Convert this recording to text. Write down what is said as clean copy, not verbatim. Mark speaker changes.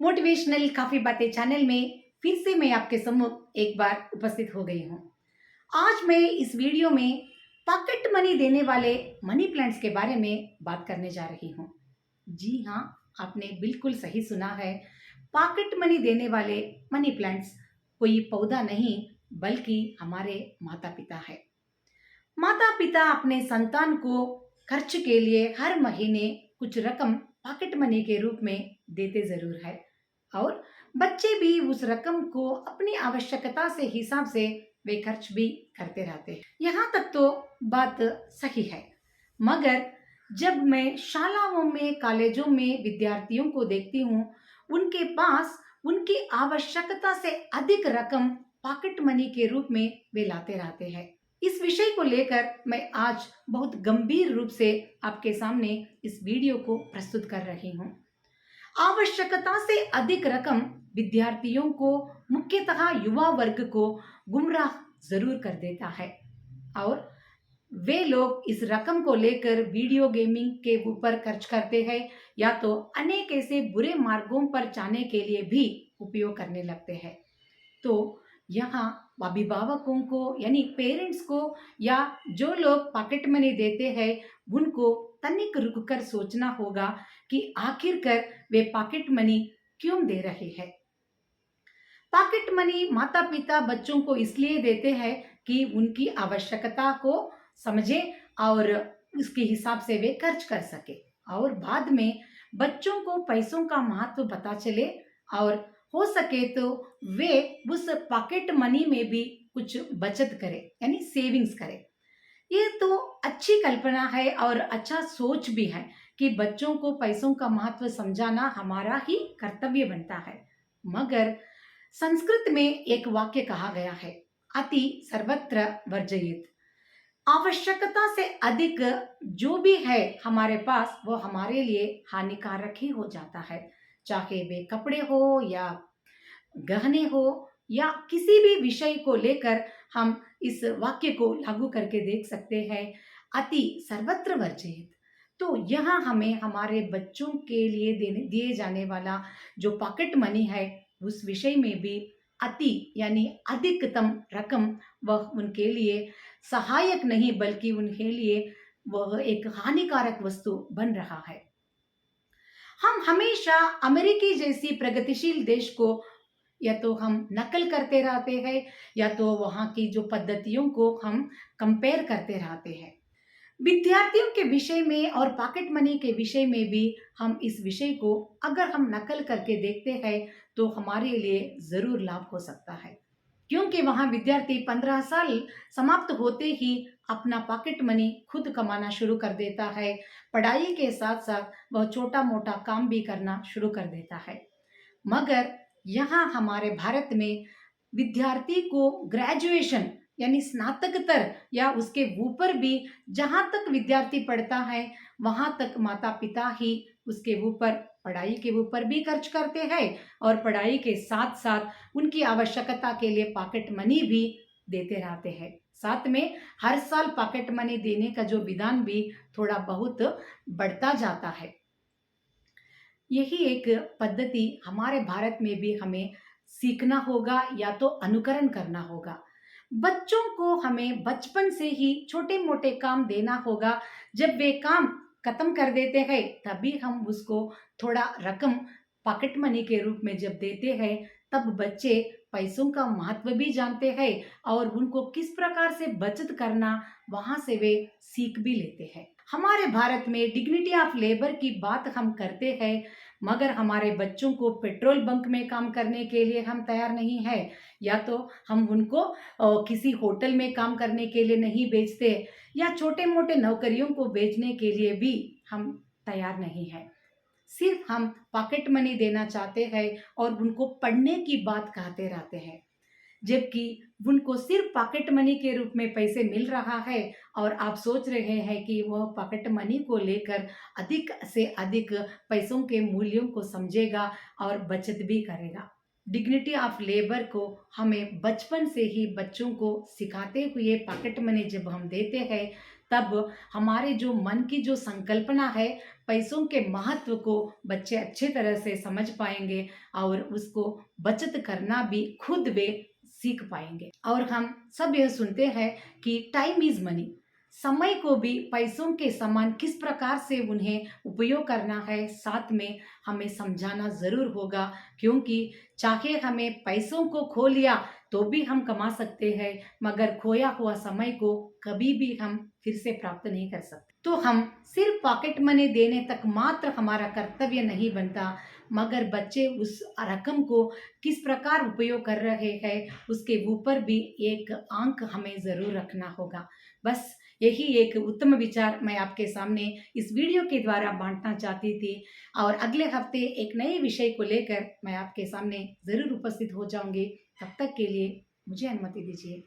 Speaker 1: Motivational काफी बातें channel में फिर से मैं आपके सम्मुख एक बार उपस्थित हो गई हूँ। आज मैं इस वीडियो में पॉकेट मनी देने वाले मनी प्लांट्स के बारे में बात करने जा रही हूँ। जी हाँ, आपने बिल्कुल सही सुना है। पॉकेट मनी देने वाले मनी प्लांट्स कोई पौधा नहीं बल्कि हमारे माता पिता है। माता पिता अपने संतान को खर्च के लिए हर महीने कुछ रकम पॉकेट मनी के रूप में देते जरूर है और बच्चे भी उस रकम को अपनी आवश्यकता से हिसाब से वे खर्च भी करते रहते हैं। यहाँ तक तो बात सही है, मगर जब मैं शालाओं में कॉलेजों में विद्यार्थियों को देखती हूँ, उनके पास उनकी आवश्यकता से अधिक रकम पॉकेट मनी के रूप में वे लाते रहते हैं। इस विषय को लेकर मैं आज बहुत गंभीर रूप से आपके सामने इस वीडियो को प्रस्तुत कर रही हूँ। आवश्यकता से अधिक रकम विद्यार्थियों को, मुख्यतः युवा वर्ग को गुमराह जरूर कर देता है और वे लोग इस रकम को लेकर वीडियो गेमिंग के ऊपर खर्च करते हैं या तो अनेक ऐसे बुरे मार्गों पर जाने के लिए भी उपयोग करने लगते हैं। तो यहाँ अभिभावकों को यानी पेरेंट्स को या जो लोग पॉकेट मनी देते हैं उनको तनिक रुककर सोचना होगा कि आखिरकार वे पॉकेट मनी क्यों दे रहे हैं। पॉकेट मनी माता पिता बच्चों को इसलिए देते हैं कि उनकी आवश्यकता को समझे और उसके हिसाब से वे खर्च कर सके और बाद में बच्चों को पैसों का महत्व पता चले और हो सके तो वे उस पॉकेट मनी में भी कुछ बचत करें यानी सेविंग्स करें। ये तो अच्छी कल्पना है और अच्छा सोच भी है कि बच्चों को पैसों का महत्व समझाना हमारा ही कर्तव्य बनता है। मगर संस्कृत में एक वाक्य कहा गया है, अति सर्वत्र वर्जयेत। आवश्यकता से अधिक जो भी है हमारे पास वो हमारे लिए हानिकारक ही हो जाता है, चाहे वे कपड़े हो या गहने हो या किसी भी विषय को लेकर हम इस वाक्य को लागू करके देख सकते हैं, अति सर्वत्र वर्जयेत। तो यहाँ हमें हमारे बच्चों के लिए दिए जाने वाला जो पॉकेट मनी है उस विषय में भी अति यानी अधिकतम रकम वह उनके लिए सहायक नहीं बल्कि उनके लिए वह एक हानिकारक वस्तु बन रहा है। हम हमेशा अमेरिकी जैसी प्रगतिशील देश को या तो हम नकल करते रहते हैं या तो वहाँ की जो पद्धतियों को हम कंपेयर करते रहते हैं। विद्यार्थियों के विषय में और पॉकेट मनी के विषय में भी हम इस विषय को अगर हम नकल करके देखते हैं तो हमारे लिए जरूर लाभ हो सकता है, क्योंकि वहाँ विद्यार्थी 15 साल समाप्त होते ही अपना पॉकेट मनी खुद कमाना शुरू कर देता है। पढ़ाई के साथ साथ वह छोटा मोटा काम भी करना शुरू कर देता है। मगर यहाँ हमारे भारत में विद्यार्थी को ग्रेजुएशन यानी स्नातकतर या उसके ऊपर भी जहाँ तक विद्यार्थी पढ़ता है वहां तक माता पिता ही उसके ऊपर पढ़ाई के ऊपर भी खर्च करते हैं और पढ़ाई के साथ साथ उनकी आवश्यकता के लिए पॉकेट मनी भी देते रहते हैं। साथ में हर साल पॉकेट मनी देने का जो विधान भी थोड़ा बहुत बढ़ता जाता है। यही एक पद्धति हमारे भारत में भी हमें सीखना होगा या तो अनुकरण करना होगा। बच्चों को हमें बचपन से ही छोटे मोटे काम देना होगा। जब वे काम खत्म कर देते हैं तभी हम उसको थोड़ा रकम पॉकेट मनी के रूप में जब देते हैं तब बच्चे पैसों का महत्व भी जानते हैं और उनको किस प्रकार से बचत करना वहां से वे सीख भी लेते हैं। हमारे भारत में डिग्निटी ऑफ लेबर की बात हम करते हैं, मगर हमारे बच्चों को पेट्रोल बंक में काम करने के लिए हम तैयार नहीं है या तो हम उनको किसी होटल में काम करने के लिए नहीं भेजते या छोटे मोटे नौकरियों को भेजने के लिए भी हम तैयार नहीं है। सिर्फ हम पॉकेट मनी देना चाहते हैं और उनको पढ़ने की बात कहते रहते हैं, जबकि उनको सिर्फ पॉकेट मनी के रूप में पैसे मिल रहा है और आप सोच रहे हैं कि वह पॉकेट मनी को लेकर अधिक से अधिक पैसों के मूल्यों को समझेगा और बचत भी करेगा। डिग्निटी ऑफ लेबर को हमें बचपन से ही बच्चों को सिखाते हुए पॉकेट मनी जब हम देते हैं तब हमारे जो मन की जो संकल्पना है पैसों के महत्व को बच्चे अच्छे तरह से समझ पाएंगे और उसको बचत करना भी खुद वे सीख पाएंगे। और हम सब यह सुनते हैं कि टाइम इज मनी, समय को भी पैसों के समान किस प्रकार से उन्हें उपयोग करना है, साथ में हमें समझाना ज़रूर होगा। क्योंकि चाहे हमें पैसों को खो लिया तो भी हम कमा सकते हैं, मगर खोया हुआ समय को कभी भी हम फिर से प्राप्त नहीं कर सकते। तो हम सिर्फ पॉकेट मनी देने तक मात्र हमारा कर्तव्य नहीं बनता, मगर बच्चे उस रकम को किस प्रकार उपयोग कर रहे हैं उसके ऊपर भी एक आंक हमें ज़रूर रखना होगा। बस यही एक उत्तम विचार मैं आपके सामने इस वीडियो के द्वारा बांटना चाहती थी। और अगले हफ्ते एक नए विषय को लेकर मैं आपके सामने ज़रूर उपस्थित हो जाऊंगी। तब तक के लिए मुझे अनुमति दीजिए।